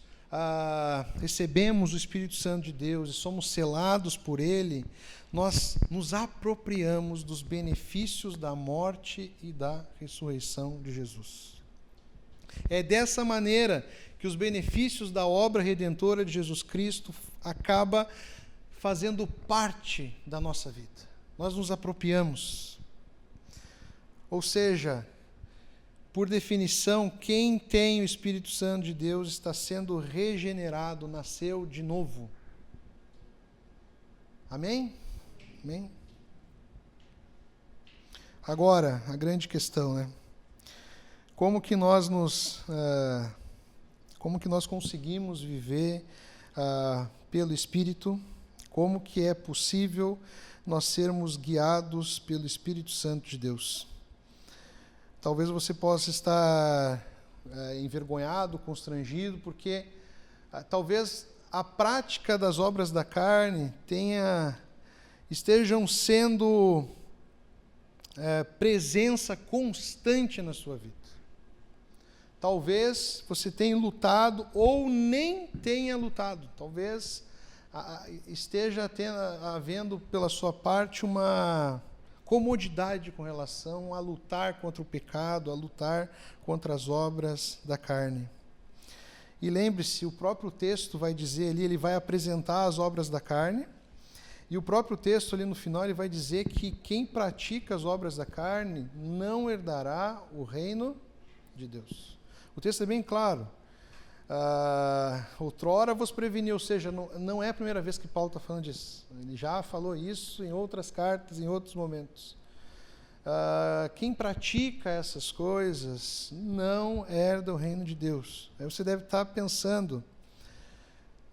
recebemos o Espírito Santo de Deus e somos selados por ele, nós nos apropriamos dos benefícios da morte e da ressurreição de Jesus. É dessa maneira que os benefícios da obra redentora de Jesus Cristo acaba fazendo parte da nossa vida. Nós nos apropriamos. Ou seja, por definição, quem tem o Espírito Santo de Deus está sendo regenerado, nasceu de novo. Amém? Amém? Agora, a grande questão, né? Como que nós conseguimos viver pelo Espírito? Como que é possível nós sermos guiados pelo Espírito Santo de Deus? Talvez você possa estar envergonhado, constrangido, porque talvez a prática das obras da carne estejam sendo presença constante na sua vida. Talvez você tenha lutado ou nem tenha lutado. Talvez esteja havendo pela sua parte uma comodidade com relação a lutar contra o pecado, a lutar contra as obras da carne. E lembre-se, o próprio texto vai dizer ali, ele vai apresentar as obras da carne, e o próprio texto ali no final ele vai dizer que quem pratica as obras da carne não herdará o reino de Deus. O texto é bem claro. Outrora vos preveni, ou seja, não é a primeira vez que Paulo está falando disso. Ele já falou isso em outras cartas, em outros momentos. quem pratica essas coisas não herda o reino de Deus. Aí você deve estar pensando,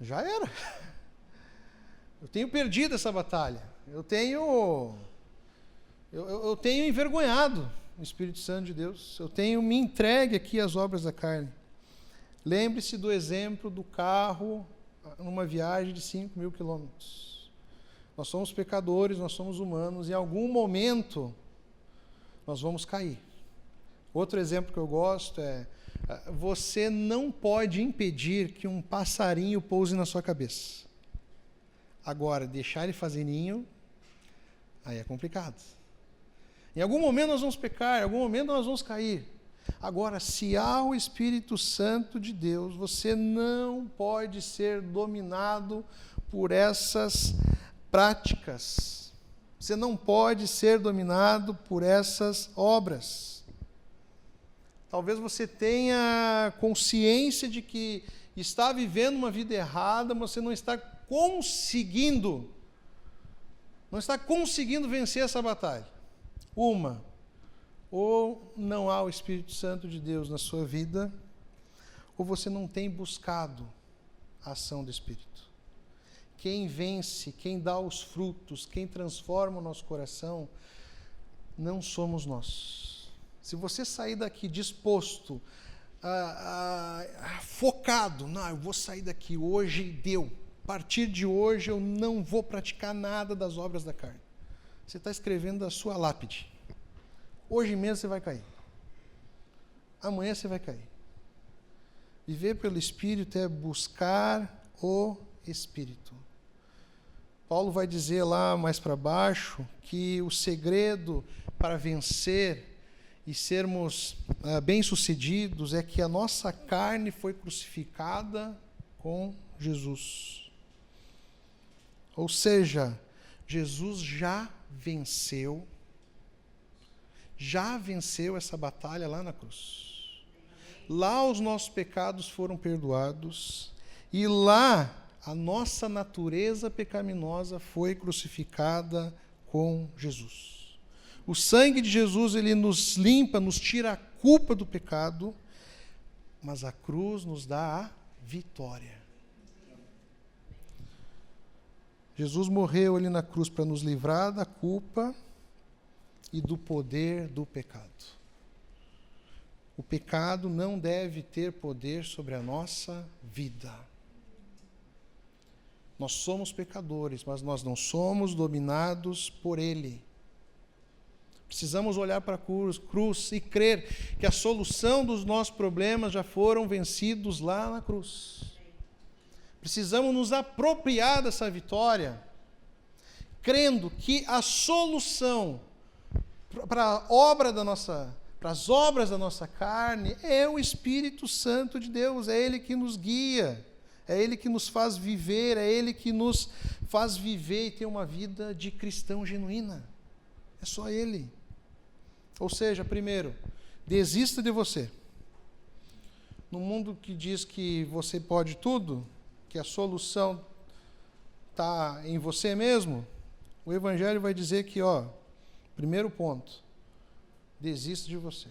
já era. Eu tenho perdido essa batalha. Eu tenho envergonhado o Espírito Santo de Deus. Eu tenho me entregue aqui às obras da carne. Lembre-se do exemplo do carro numa viagem de 5.000 quilômetros. Nós somos pecadores, nós somos humanos. Em algum momento, nós vamos cair. Outro exemplo que eu gosto é: você não pode impedir que um passarinho pouse na sua cabeça. Agora, deixar ele fazer ninho, aí é complicado. Em algum momento nós vamos pecar, em algum momento nós vamos cair. Agora, se há o Espírito Santo de Deus, você não pode ser dominado por essas práticas. Você não pode ser dominado por essas obras. Talvez você tenha consciência de que está vivendo uma vida errada, mas você não está conseguindo vencer essa batalha. Ou não há o Espírito Santo de Deus na sua vida, ou você não tem buscado a ação do Espírito. Quem vence, quem dá os frutos, quem transforma o nosso coração, não somos nós. Se você sair daqui disposto, focado, não, eu vou sair daqui, hoje deu. A partir de hoje eu não vou praticar nada das obras da carne. Você está escrevendo a sua lápide. Hoje mesmo você vai cair. Amanhã você vai cair. Viver pelo Espírito é buscar o Espírito. Paulo vai dizer lá mais para baixo que o segredo para vencer e sermos bem-sucedidos é que a nossa carne foi crucificada com Jesus. Ou seja, Jesus já venceu essa batalha lá na cruz. Lá os nossos pecados foram perdoados e lá a nossa natureza pecaminosa foi crucificada com Jesus. O sangue de Jesus, ele nos limpa, nos tira a culpa do pecado, mas a cruz nos dá a vitória. Jesus morreu ali na cruz para nos livrar da culpa e do poder do pecado. O pecado não deve ter poder sobre a nossa vida. Nós somos pecadores, mas nós não somos dominados por ele. Precisamos olhar para a cruz e crer que a solução dos nossos problemas já foram vencidos lá na cruz. Precisamos nos apropriar dessa vitória, crendo que a solução para as obras da nossa carne é o Espírito Santo de Deus, é Ele que nos guia, é Ele que nos faz viver, é Ele que nos faz viver e ter uma vida de cristão genuína. É só Ele. Ou seja, primeiro, desista de você. No mundo que diz que você pode tudo, que a solução está em você mesmo, o Evangelho vai dizer que, primeiro ponto, desista de você.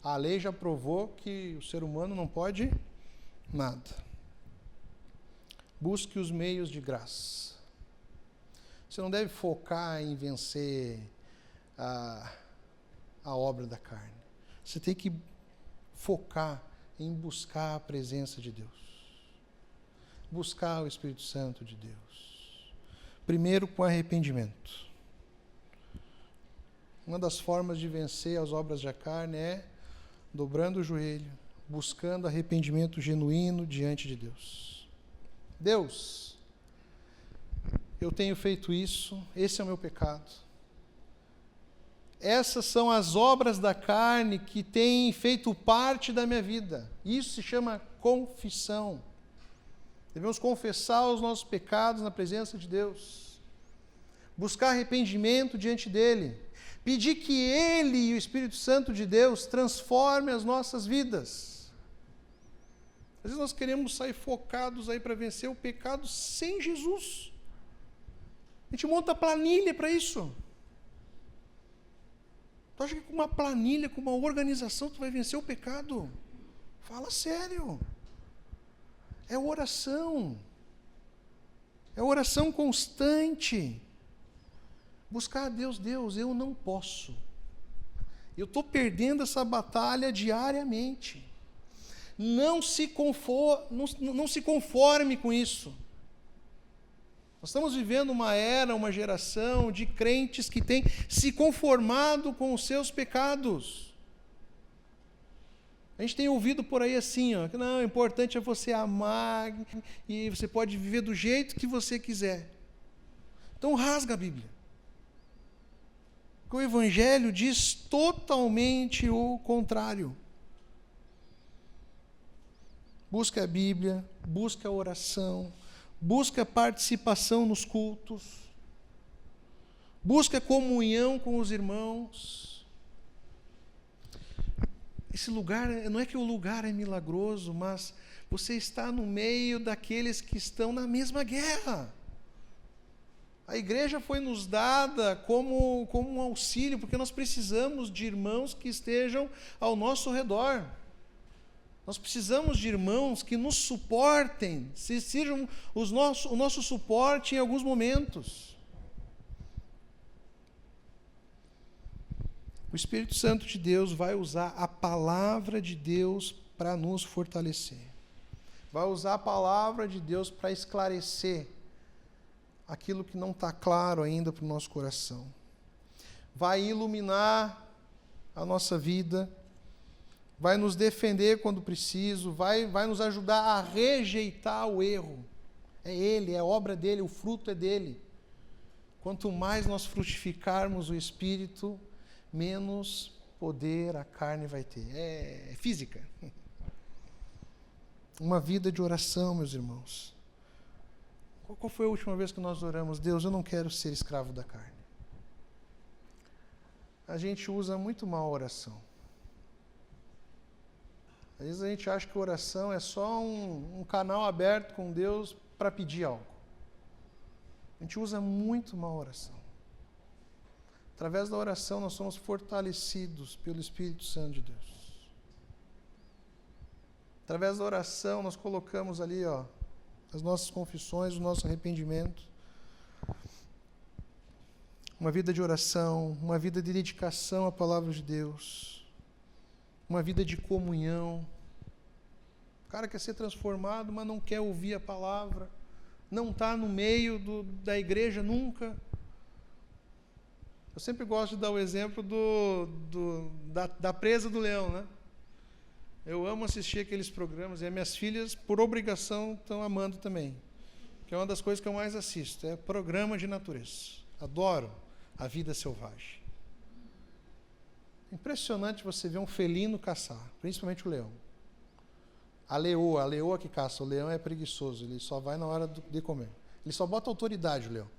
A lei já provou que o ser humano não pode nada. Busque os meios de graça. Você não deve focar em vencer a obra da carne. Você tem que focar em buscar a presença de Deus. Buscar o Espírito Santo de Deus. Primeiro, com arrependimento. Uma das formas de vencer as obras da carne é dobrando o joelho, buscando arrependimento genuíno diante de Deus. Deus, eu tenho feito isso, esse é o meu pecado. Essas são as obras da carne que têm feito parte da minha vida. Isso se chama confissão. Devemos confessar os nossos pecados na presença de Deus. Buscar arrependimento diante dEle. Pedir que Ele e o Espírito Santo de Deus transformem as nossas vidas. Às vezes nós queremos sair focados aí para vencer o pecado sem Jesus. A gente monta planilha para isso. Tu acha que com uma planilha, com uma organização, tu vai vencer o pecado? Fala sério. É oração. É oração constante. Buscar a Deus. Deus, eu não posso. Eu estou perdendo essa batalha diariamente. Não se conforme com isso. Nós estamos vivendo uma era, uma geração de crentes que têm se conformado com os seus pecados. A gente tem ouvido por aí assim, que não, o importante é você amar e você pode viver do jeito que você quiser. Então rasga a Bíblia. Porque o Evangelho diz totalmente o contrário. Busca a Bíblia, busca a oração, busca a participação nos cultos, busca a comunhão com os irmãos. Esse lugar, não é que o lugar é milagroso, mas você está no meio daqueles que estão na mesma guerra. A igreja foi nos dada como um auxílio, porque nós precisamos de irmãos que estejam ao nosso redor. Nós precisamos de irmãos que nos suportem, se sejam o nosso suporte em alguns momentos. O Espírito Santo de Deus vai usar a palavra de Deus para nos fortalecer. Vai usar a palavra de Deus para esclarecer aquilo que não está claro ainda para o nosso coração. Vai iluminar a nossa vida, vai nos defender quando preciso, vai nos ajudar a rejeitar o erro. É Ele, é obra dEle, o fruto é dEle. Quanto mais nós frutificarmos o Espírito, menos poder a carne vai ter. É física. Uma vida de oração, meus irmãos. Qual foi a última vez que nós oramos? Deus, eu não quero ser escravo da carne. A gente usa muito mal a oração. Às vezes a gente acha que a oração é só um canal aberto com Deus para pedir algo. A gente usa muito mal a oração. Através da oração nós somos fortalecidos pelo Espírito Santo de Deus. Através da oração nós colocamos ali, as nossas confissões, o nosso arrependimento. Uma vida de oração, uma vida de dedicação à palavra de Deus. Uma vida de comunhão. O cara quer ser transformado, mas não quer ouvir a palavra. Não está no meio da igreja nunca. Eu sempre gosto de dar o exemplo da presa do leão, né? Eu amo assistir aqueles programas, e as minhas filhas, por obrigação, estão amando também. Que é uma das coisas que eu mais assisto, é programa de natureza. Adoro a vida selvagem. Impressionante você ver um felino caçar, principalmente o leão. A leoa que caça, o leão é preguiçoso, ele só vai na hora de comer. Ele só bota autoridade, o leão.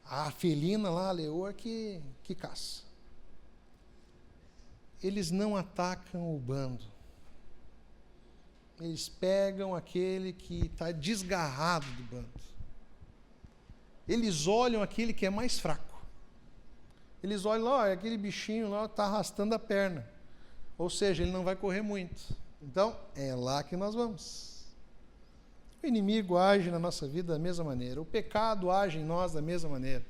A felina lá, a leoa que caça. Eles não atacam o bando. Eles pegam aquele que está desgarrado do bando. Eles olham aquele que é mais fraco. Eles olham lá, aquele bichinho lá está arrastando a perna. Ou seja, ele não vai correr muito. Então, é lá que nós vamos. O inimigo age na nossa vida da mesma maneira. O pecado age em nós da mesma maneira.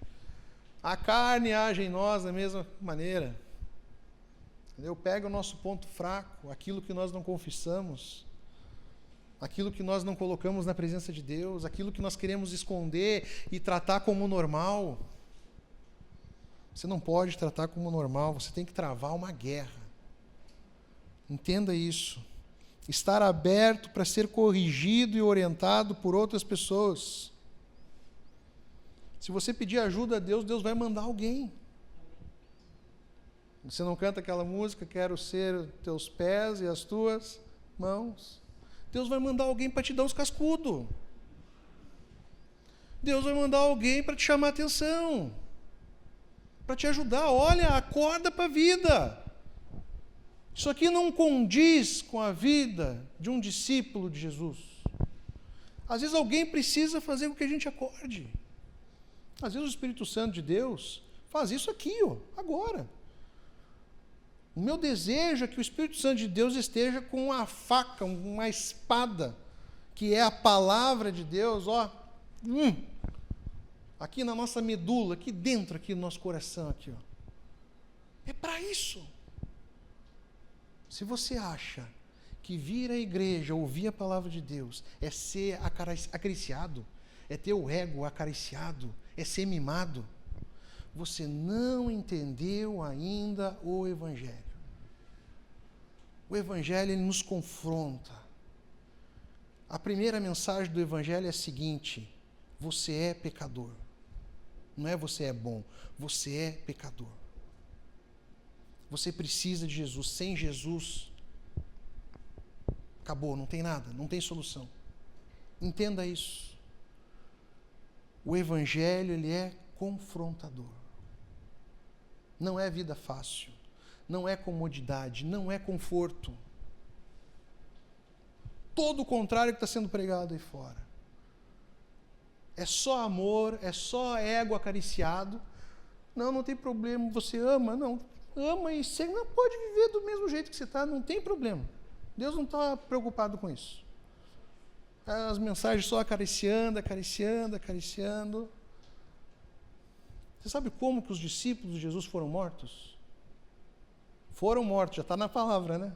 A carne age em nós da mesma maneira. Entendeu? Pega o nosso ponto fraco, aquilo que nós não confessamos, aquilo que nós não colocamos na presença de Deus, aquilo que nós queremos esconder e tratar como normal. Você não pode tratar como normal, você tem que travar uma guerra. Entenda isso. Estar aberto para ser corrigido e orientado por outras pessoas. Se você pedir ajuda a Deus, Deus vai mandar alguém. Você não canta aquela música, quero ser teus pés e as tuas mãos. Deus vai mandar alguém para te dar uns cascudos. Deus vai mandar alguém para te chamar a atenção. Para te ajudar. Olha, acorda para a vida. Isso aqui não condiz com a vida de um discípulo de Jesus. Às vezes alguém precisa fazer com que a gente acorde. Às vezes o Espírito Santo de Deus faz isso aqui, agora. O meu desejo é que o Espírito Santo de Deus esteja com uma faca, uma espada, que é a palavra de Deus, aqui na nossa medula, aqui dentro, aqui no nosso coração, aqui, ó. É para isso. Se você acha que vir à igreja, ouvir a palavra de Deus, é ser acariciado, é ter o ego acariciado, é ser mimado, você não entendeu ainda o Evangelho. O Evangelho, ele nos confronta. A primeira mensagem do Evangelho é a seguinte: você é pecador. Não é você é bom, você é pecador. Você precisa de Jesus. Sem Jesus, acabou, não tem nada, não tem solução. Entenda isso. O Evangelho, ele é confrontador. Não é vida fácil, não é comodidade, não é conforto. Todo o contrário que está sendo pregado aí fora. É só amor, é só ego acariciado. Não tem problema, você ama, não. Ama e você não pode viver do mesmo jeito que você está, não tem problema. Deus não está preocupado com isso. As mensagens só acariciando. Você sabe como que os discípulos de Jesus foram mortos? Foram mortos, já está na palavra, né?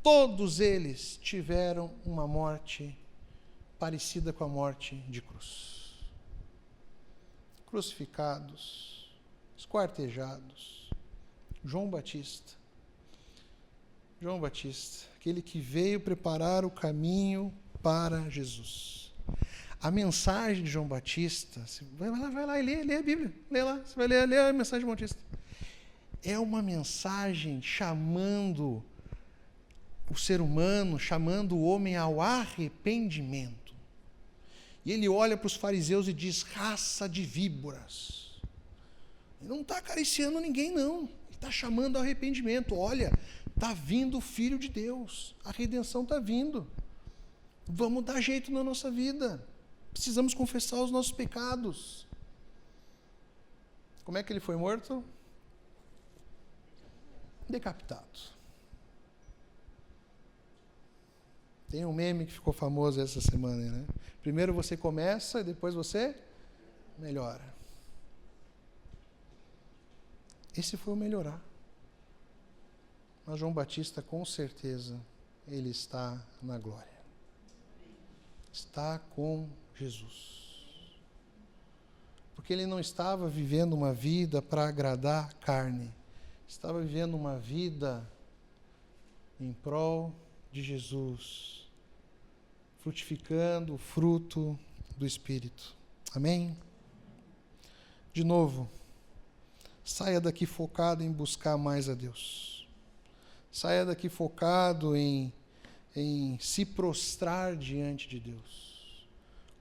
Todos eles tiveram uma morte parecida com a morte de cruz. Crucificados, esquartejados. João Batista, aquele que veio preparar o caminho para Jesus. A mensagem de João Batista, vai lá e lê a Bíblia, lê lá, você vai ler a mensagem de João Batista. É uma mensagem chamando o ser humano, chamando o homem ao arrependimento. E ele olha para os fariseus e diz: raça de víboras. Ele não está acariciando ninguém, não. Ele está chamando ao arrependimento. Olha, está vindo o Filho de Deus. A redenção está vindo. Vamos dar jeito na nossa vida. Precisamos confessar os nossos pecados. Como é que ele foi morto? Decapitado. Tem um meme que ficou famoso essa semana, né? Primeiro você começa e depois você melhora. Esse foi o melhorar. Mas João Batista, com certeza, ele está na glória. Está com Jesus. Porque ele não estava vivendo uma vida para agradar a carne. Estava vivendo uma vida em prol de Jesus, frutificando o fruto do Espírito. Amém? De novo, saia daqui focado em buscar mais a Deus. Saia daqui focado em se prostrar diante de Deus.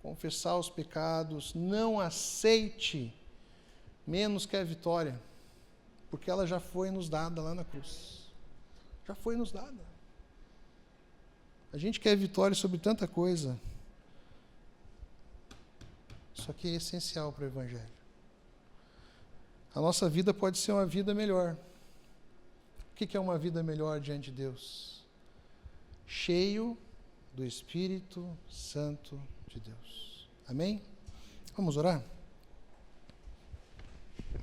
Confessar os pecados. Não aceite menos que a vitória, porque ela já foi nos dada lá na cruz. Já foi nos dada. A gente quer vitória sobre tanta coisa. Isso aqui é essencial para o Evangelho. A nossa vida pode ser uma vida melhor. O que é uma vida melhor diante de Deus? Cheio do Espírito Santo de Deus. Amém? Vamos orar?